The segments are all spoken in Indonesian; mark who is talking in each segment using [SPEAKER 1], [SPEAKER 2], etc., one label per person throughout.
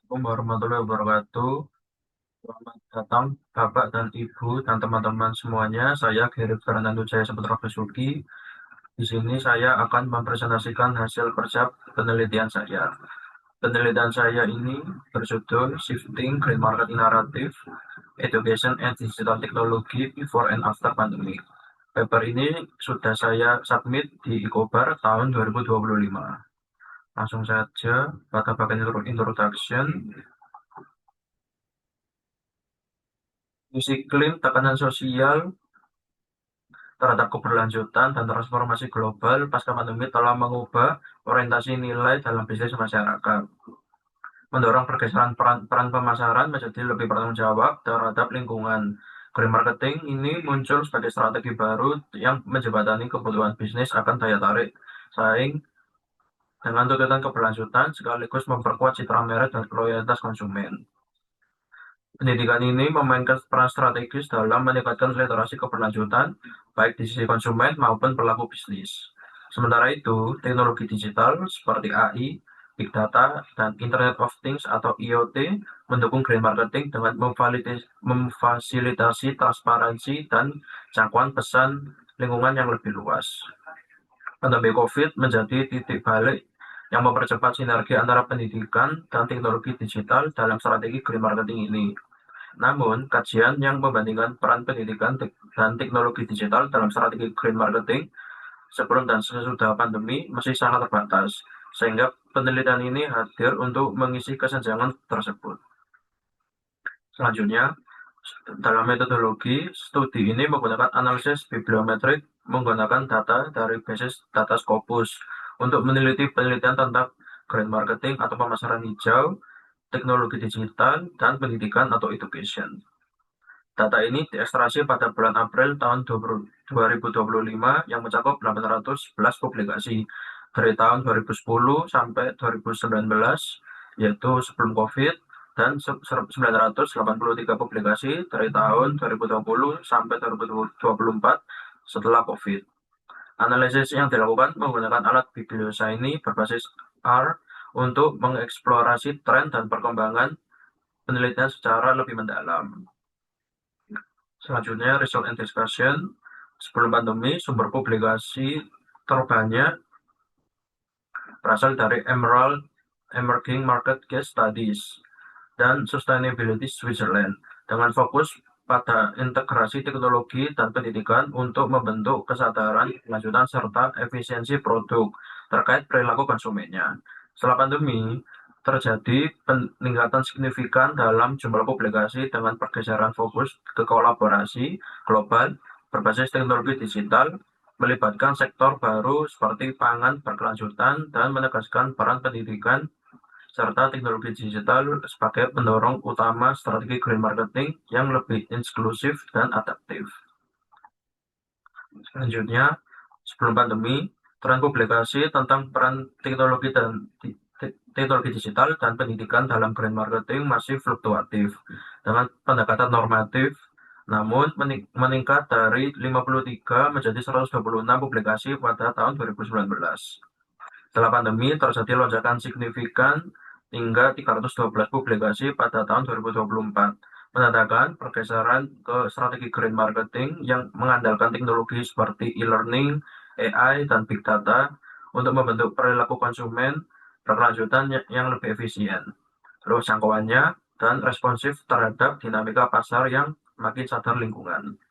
[SPEAKER 1] Assalamualaikum warahmatullahi wabarakatuh. Selamat datang Bapak dan Ibu dan teman-teman semuanya. Saya Geri Fernando Jaya Saputra Besuki. Di sini saya akan mempresentasikan hasil kerja penelitian saya. Penelitian saya ini berjudul Shifting Green Market Narrative, Education and Digital Technology Before and After Pandemic. Paper ini sudah saya submit di Ecobar tahun 2025. Langsung saja pada bagian introduction. Isu iklim, tekanan sosial terhadap keberlanjutan dan transformasi global pasca pandemi telah mengubah orientasi nilai dalam bisnis masyarakat, mendorong pergeseran peran pemasaran menjadi lebih bertanggung jawab terhadap lingkungan. Green marketing ini muncul sebagai strategi baru yang menjembatani kebutuhan bisnis akan daya tarik saing dengan tuntutan keberlanjutan sekaligus memperkuat citra merek dan loyalitas konsumen. Pendidikan ini memainkan peran strategis dalam meningkatkan literasi keberlanjutan, baik di sisi konsumen maupun pelaku bisnis. Sementara itu, teknologi digital seperti AI, Big Data, dan Internet of Things atau IoT mendukung green marketing dengan memfasilitasi transparansi dan jangkauan pesan lingkungan yang lebih luas. Pandemi COVID menjadi titik balik yang mempercepat sinergi antara pendidikan dan teknologi digital dalam strategi green marketing ini. Namun, kajian yang membandingkan peran pendidikan dan teknologi digital dalam strategi green marketing sebelum dan sesudah pandemi masih sangat terbatas, sehingga penelitian ini hadir untuk mengisi kesenjangan tersebut. Selanjutnya, dalam metodologi, studi ini menggunakan analisis bibliometrik menggunakan data dari basis data Scopus untuk meneliti penelitian tentang green marketing atau pemasaran hijau, teknologi digital, dan pendidikan atau education. Data ini diekstraksi pada bulan April tahun 2025 yang mencakup 811 publikasi dari tahun 2010 sampai 2019, yaitu sebelum COVID, dan 983 publikasi dari tahun 2020 sampai 2024 setelah COVID. Analisis yang dilakukan menggunakan alat biblioshiny berbasis R untuk mengeksplorasi tren dan perkembangan penelitian secara lebih mendalam. Selanjutnya, result and discussion. Sebelum pandemi, sumber publikasi terbanyak berasal dari Emerald Emerging Market Case Studies dan Sustainability Switzerland dengan fokus pada integrasi teknologi dan pendidikan untuk membentuk kesadaran kelanjutan serta efisiensi produk terkait perilaku konsumennya. Setelah pandemi, terjadi peningkatan signifikan dalam jumlah publikasi dengan pergeseran fokus ke kolaborasi global berbasis teknologi digital, melibatkan sektor baru seperti pangan berkelanjutan dan menegaskan peran pendidikan serta teknologi digital sebagai pendorong utama strategi green marketing yang lebih inklusif dan adaptif. Selanjutnya, sebelum pandemi, tren publikasi tentang peran teknologi digital dan pendidikan dalam green marketing masih fluktuatif dengan pendekatan normatif, namun meningkat dari 53 menjadi 126 publikasi pada tahun 2019. Setelah pandemi, terjadi lonjakan signifikan hingga 312 publikasi pada tahun 2024, menandakan pergeseran ke strategi green marketing yang mengandalkan teknologi seperti e-learning, AI, dan big data untuk membentuk perilaku konsumen berkelanjutan yang lebih efisien. Terus jangkauannya dan responsif terhadap dinamika pasar yang makin sadar lingkungan.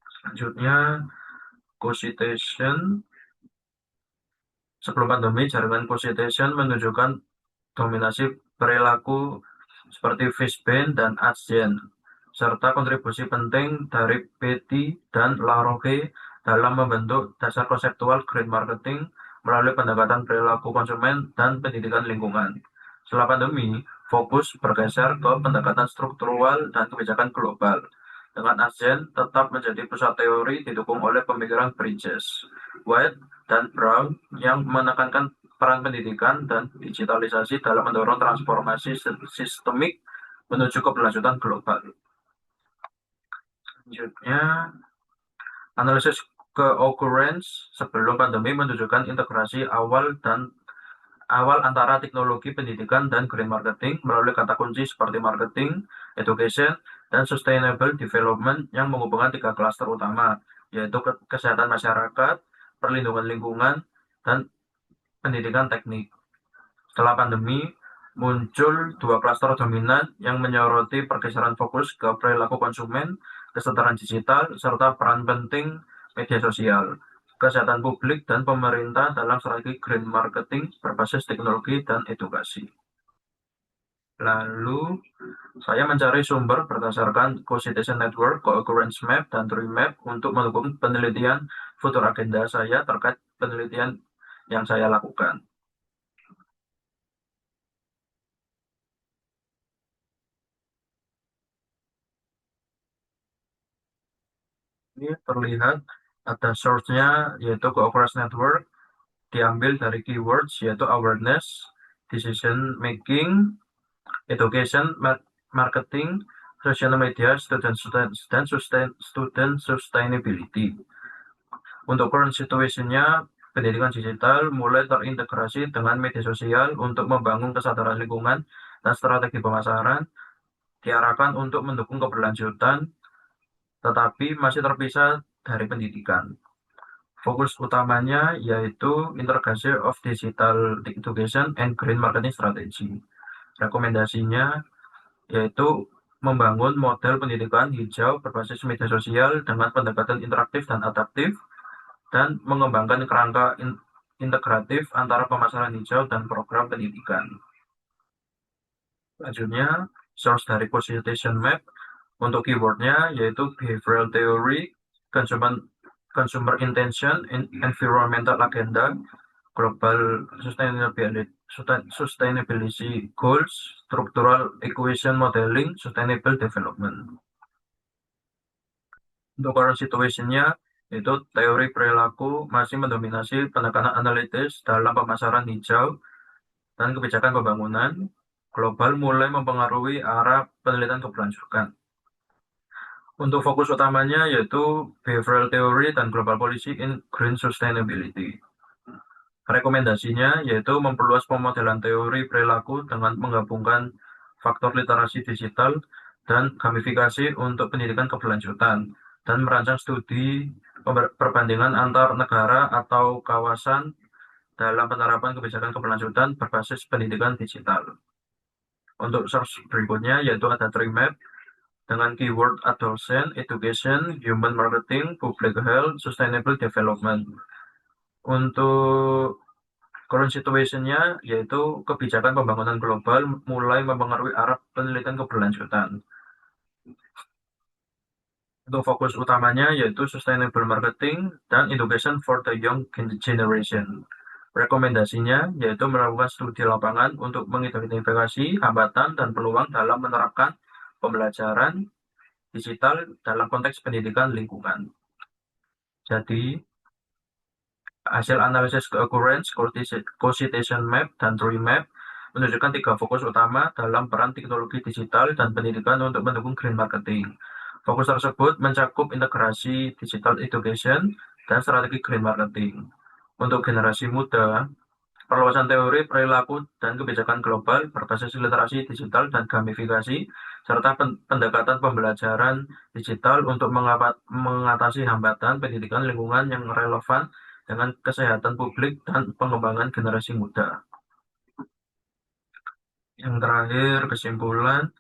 [SPEAKER 1] Selanjutnya, co-citation. Sebelum pandemi, jaringan co-citation menunjukkan dominasi perilaku seperti Fishbein dan Adyen, serta kontribusi penting dari Betty dan LaRocque dalam membentuk dasar konseptual green marketing melalui pendekatan perilaku konsumen dan pendidikan lingkungan. Setelah pandemi, fokus bergeser ke pendekatan struktural dan kebijakan global, dengan Adyen tetap menjadi pusat teori didukung oleh pemikiran Bridges, White, dan Brown yang menekankan peran pendidikan dan digitalisasi dalam mendorong transformasi sistemik menuju keberlanjutan global. Selanjutnya, analisis ke occurrence sebelum pandemi menunjukkan integrasi awal dan awal antara teknologi pendidikan dan green marketing melalui kata kunci seperti marketing, education, dan sustainable development yang menghubungkan 3 klaster utama, yaitu kesehatan masyarakat, perlindungan lingkungan, dan pendidikan teknik. Setelah pandemi, muncul 2 klaster dominan yang menyoroti pergeseran fokus ke perilaku konsumen, kesetaraan digital, serta peran penting media sosial, kesehatan publik, dan pemerintah dalam strategi green marketing berbasis teknologi dan edukasi. Lalu, saya mencari sumber berdasarkan Co-Citizen Network, Co-Occurrence Map, dan Tree Map untuk mendukung penelitian futur agenda saya terkait penelitian yang saya lakukan. Ini terlihat ada source-nya yaitu Co-Occurrence Network, diambil dari keywords yaitu awareness, decision making, education, marketing, social media, student sustainability. Untuk current situation-nya, pendidikan digital mulai terintegrasi dengan media sosial untuk membangun kesadaran lingkungan dan strategi pemasaran, diarahkan untuk mendukung keberlanjutan, tetapi masih terpisah dari pendidikan. Fokus utamanya yaitu integration of digital education and green marketing strategy. Rekomendasinya yaitu membangun model pendidikan hijau berbasis media sosial dengan pendekatan interaktif dan adaptif, dan mengembangkan kerangka integratif antara pemasaran hijau dan program pendidikan. Selanjutnya, source dari Co-Citation Map untuk keywordnya yaitu behavioral theory, consumer intention, environmental agenda, global sustainability goals, structural equation modeling, sustainable development. Untuk current situation-nya, itu teori perilaku masih mendominasi penekanan analitis dalam pemasaran hijau dan kebijakan pembangunan. Global mulai mempengaruhi arah penelitian keberlanjutan. Untuk fokus utamanya yaitu behavioral theory dan global policy in green sustainability. Rekomendasinya yaitu memperluas pemodelan teori perilaku dengan menggabungkan faktor literasi digital dan gamifikasi untuk pendidikan keberlanjutan, dan merancang studi perbandingan antar negara atau kawasan dalam penerapan kebijakan keberlanjutan berbasis pendidikan digital. Untuk source berikutnya yaitu ada Tree Map dengan keyword adolescent, education, human marketing, public health, sustainable development. Untuk current situation-nya yaitu kebijakan pembangunan global mulai mempengaruhi arah penelitian keberlanjutan. Untuk fokus utamanya yaitu sustainable marketing dan education for the young generation. Rekomendasinya yaitu melakukan studi lapangan untuk mengidentifikasi hambatan dan peluang dalam menerapkan pembelajaran digital dalam konteks pendidikan lingkungan. Jadi, hasil analisis occurrence, Co-Citation Map, dan Tree Map menunjukkan 3 fokus utama dalam peran teknologi digital dan pendidikan untuk mendukung green marketing. Fokus tersebut mencakup integrasi digital education dan strategi green marketing. Untuk generasi muda, perluasan teori perilaku dan kebijakan global berbasis literasi digital dan gamifikasi, serta pendekatan pembelajaran digital untuk mengatasi hambatan pendidikan lingkungan yang relevan dengan kesehatan publik dan pengembangan generasi muda. Yang terakhir, kesimpulan,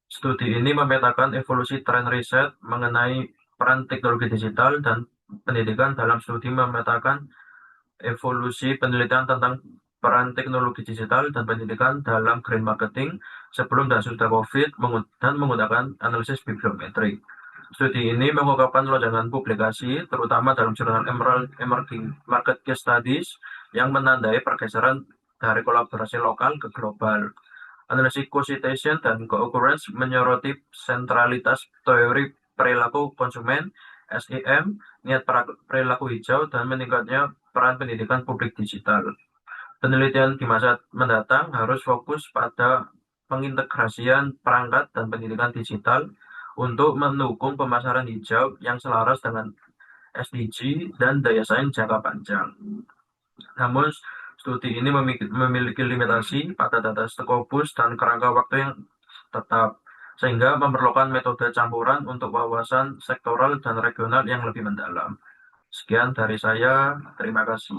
[SPEAKER 1] studi ini memetakan evolusi tren riset mengenai peran teknologi digital dan pendidikan. Dalam studi memetakan evolusi penelitian tentang peran teknologi digital dan pendidikan dalam green marketing sebelum dan sesudah COVID dan menggunakan analisis bibliometrik. Studi ini mengungkapkan lonjakan publikasi, terutama dalam jurnal Emerging Market Case Studies, yang menandai pergeseran dari kolaborasi lokal ke global. Analisis Co-Citation dan Co-Occurrence menyoroti sentralitas teori perilaku konsumen, SEM, niat perilaku hijau, dan meningkatnya peran pendidikan publik digital. Penelitian di masa mendatang harus fokus pada pengintegrasian perangkat dan pendidikan digital untuk mendukung pemasaran hijau yang selaras dengan SDG dan daya saing jangka panjang. Namun, Studi ini memiliki limitasi pada data Scopus dan kerangka waktu yang tetap, sehingga memerlukan metode campuran untuk wawasan sektoral dan regional yang lebih mendalam. Sekian dari saya, terima kasih.